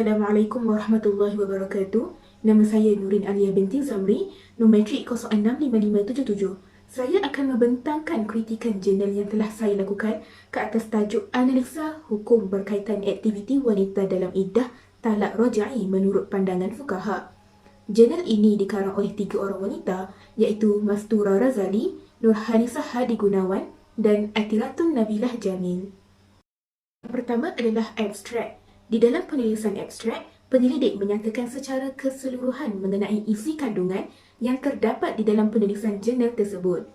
Assalamualaikum warahmatullahi wabarakatuh. Nama saya Nurin Alia binti Zamri, Nometrik 065577. Saya akan membentangkan kritikan jurnal yang telah saya lakukan ke atas tajuk Analisa Hukum berkaitan aktiviti wanita dalam iddah talak roja'i menurut pandangan fuqaha. Jurnal ini dikarang oleh 3 orang wanita iaitu Mastura Razali, Nurhanisah Hadi Gunawan dan Athiratun Nabilah Jamil. Yang pertama adalah abstrak. Di dalam penulisan abstrak, penyelidik menyatakan secara keseluruhan mengenai isi kandungan yang terdapat di dalam penulisan jurnal tersebut.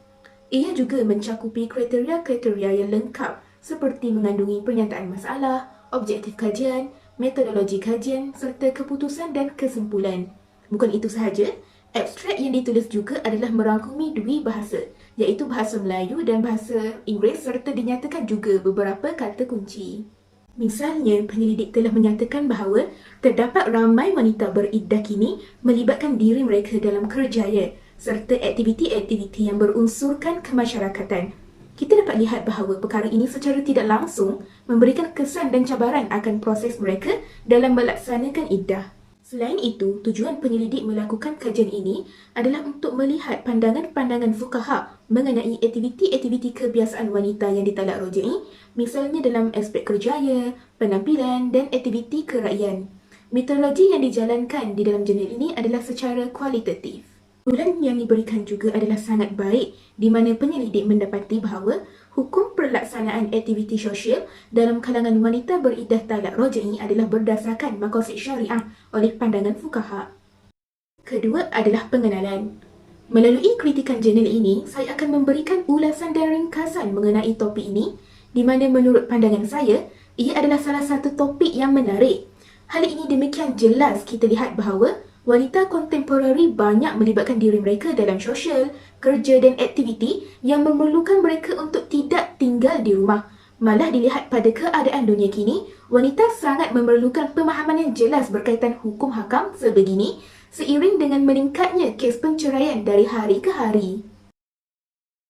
Ia juga mencakupi kriteria-kriteria yang lengkap seperti mengandungi pernyataan masalah, objektif kajian, metodologi kajian serta keputusan dan kesimpulan. Bukan itu sahaja, abstrak yang ditulis juga adalah merangkumi 2 bahasa, iaitu bahasa Melayu dan bahasa Inggeris serta dinyatakan juga beberapa kata kunci. Misalnya, penyelidik telah menyatakan bahawa terdapat ramai wanita beriddah kini melibatkan diri mereka dalam kerjaya serta aktiviti-aktiviti yang berunsurkan kemasyarakatan. Kita dapat lihat bahawa perkara ini secara tidak langsung memberikan kesan dan cabaran akan proses mereka dalam melaksanakan iddah. Selain itu, tujuan penyelidik melakukan kajian ini adalah untuk melihat pandangan-pandangan fuqaha mengenai aktiviti-aktiviti kebiasaan wanita yang ditalak roja'i, misalnya dalam aspek kerjaya, penampilan dan aktiviti kerakyatan. Metodologi yang dijalankan di dalam jurnal ini adalah secara kualitatif. Kumpulan yang diberikan juga adalah sangat baik di mana penyelidik mendapati bahawa hukum pelaksanaan aktiviti sosial dalam kalangan wanita beriddah talak roja'i adalah berdasarkan maqasid syariah oleh pandangan fuqaha. Kedua adalah pengenalan. Melalui kritikan jurnal ini, saya akan memberikan ulasan dan ringkasan mengenai topik ini di mana menurut pandangan saya, ia adalah salah satu topik yang menarik. Hal ini demikian jelas kita lihat bahawa wanita kontemporari banyak melibatkan diri mereka dalam sosial, kerja dan aktiviti yang memerlukan mereka untuk tidak tinggal di rumah. Malah dilihat pada keadaan dunia kini, wanita sangat memerlukan pemahaman yang jelas berkaitan hukum hakam sebegini seiring dengan meningkatnya kes penceraian dari hari ke hari.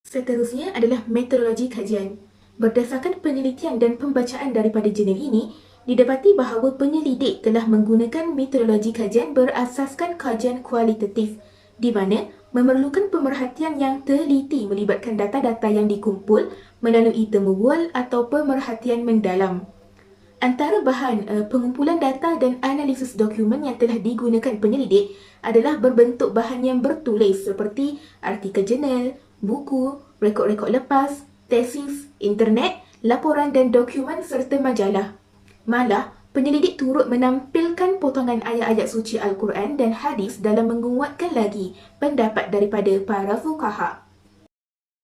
Seterusnya adalah metodologi kajian. Berdasarkan penelitian dan pembacaan daripada jurnal ini, didapati bahawa penyelidik telah menggunakan metodologi kajian berasaskan kajian kualitatif di mana memerlukan pemerhatian yang teliti melibatkan data-data yang dikumpul melalui temu bual atau pemerhatian mendalam. Antara bahan pengumpulan data dan analisis dokumen yang telah digunakan penyelidik adalah berbentuk bahan yang bertulis seperti artikel jurnal, buku, rekod-rekod lepas, tesis, internet, laporan dan dokumen serta majalah. Malah, penyelidik turut menampilkan potongan ayat-ayat suci Al-Quran dan hadis dalam menguatkan lagi pendapat daripada para fuqaha.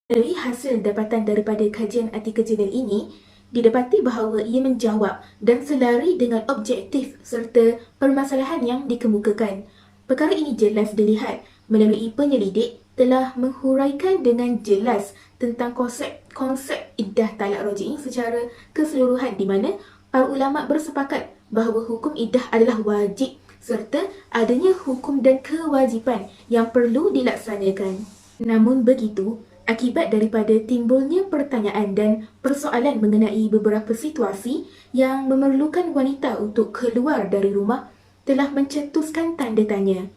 Melalui hasil dapatan daripada kajian artikel jurnal ini, didapati bahawa ia menjawab dan selari dengan objektif serta permasalahan yang dikemukakan. Perkara ini jelas dilihat melalui penyelidik telah menghuraikan dengan jelas tentang konsep iddah talak roja'i secara keseluruhan di mana para ulama bersepakat bahawa hukum iddah adalah wajib serta adanya hukum dan kewajipan yang perlu dilaksanakan. Namun begitu, akibat daripada timbulnya pertanyaan dan persoalan mengenai beberapa situasi yang memerlukan wanita untuk keluar dari rumah telah mencetuskan tanda tanya.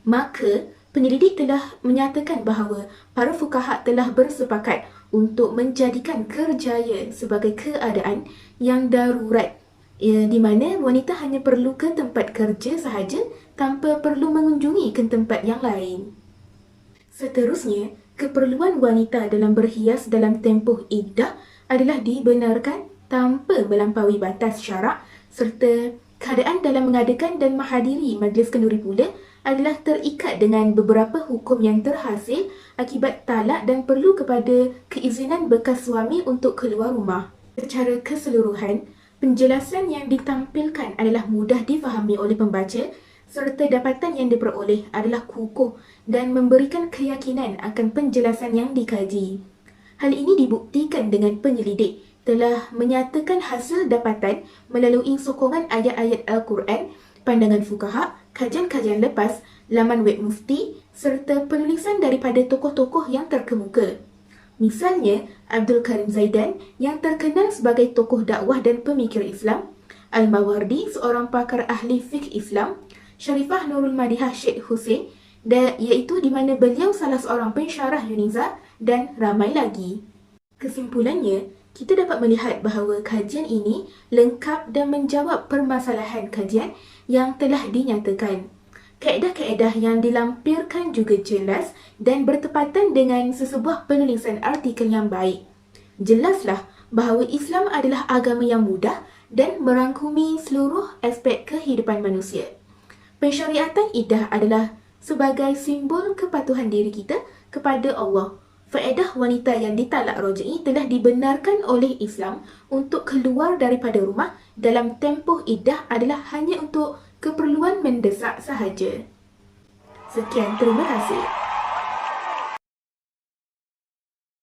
Maka, penyelidik telah menyatakan bahawa para fuqaha telah bersepakat untuk menjadikan kerjaya sebagai keadaan yang darurat, di mana wanita hanya perlu ke tempat kerja sahaja tanpa perlu mengunjungi ke tempat yang lain. Seterusnya, keperluan wanita dalam berhias dalam tempoh iddah adalah dibenarkan tanpa melampaui batas syarak serta keadaan dalam mengadakan dan menghadiri majlis kenduri pula adalah terikat dengan beberapa hukum yang terhasil akibat talak dan perlu kepada keizinan bekas suami untuk keluar rumah. Secara keseluruhan, penjelasan yang ditampilkan adalah mudah difahami oleh pembaca serta dapatan yang diperoleh adalah kukuh dan memberikan keyakinan akan penjelasan yang dikaji. Hal ini dibuktikan dengan penyelidik telah menyatakan hasil dapatan melalui sokongan ayat-ayat Al-Quran, pandangan fuqaha, kajian-kajian lepas, laman web mufti serta penulisan daripada tokoh-tokoh yang terkemuka. Misalnya, Abdul Karim Zaidan yang terkenal sebagai tokoh dakwah dan pemikir Islam, Al-Mawardi, seorang pakar ahli fiqh Islam, Sharifah Nurul Madihah Sheikh Hussein, iaitu di mana beliau salah seorang pensyarah Yuniza dan ramai lagi. Kesimpulannya, kita dapat melihat bahawa kajian ini lengkap dan menjawab permasalahan kajian yang telah dinyatakan. Kaedah-kaedah yang dilampirkan juga jelas dan bertepatan dengan sesebuah penulisan artikel yang baik. Jelaslah bahawa Islam adalah agama yang mudah dan merangkumi seluruh aspek kehidupan manusia. Pensyariatan iddah adalah sebagai simbol kepatuhan diri kita kepada Allah. Faedah wanita yang ditalak roja'i telah dibenarkan oleh Islam untuk keluar daripada rumah dalam tempoh iddah adalah hanya untuk keperluan mendesak sahaja. Sekian, terima kasih.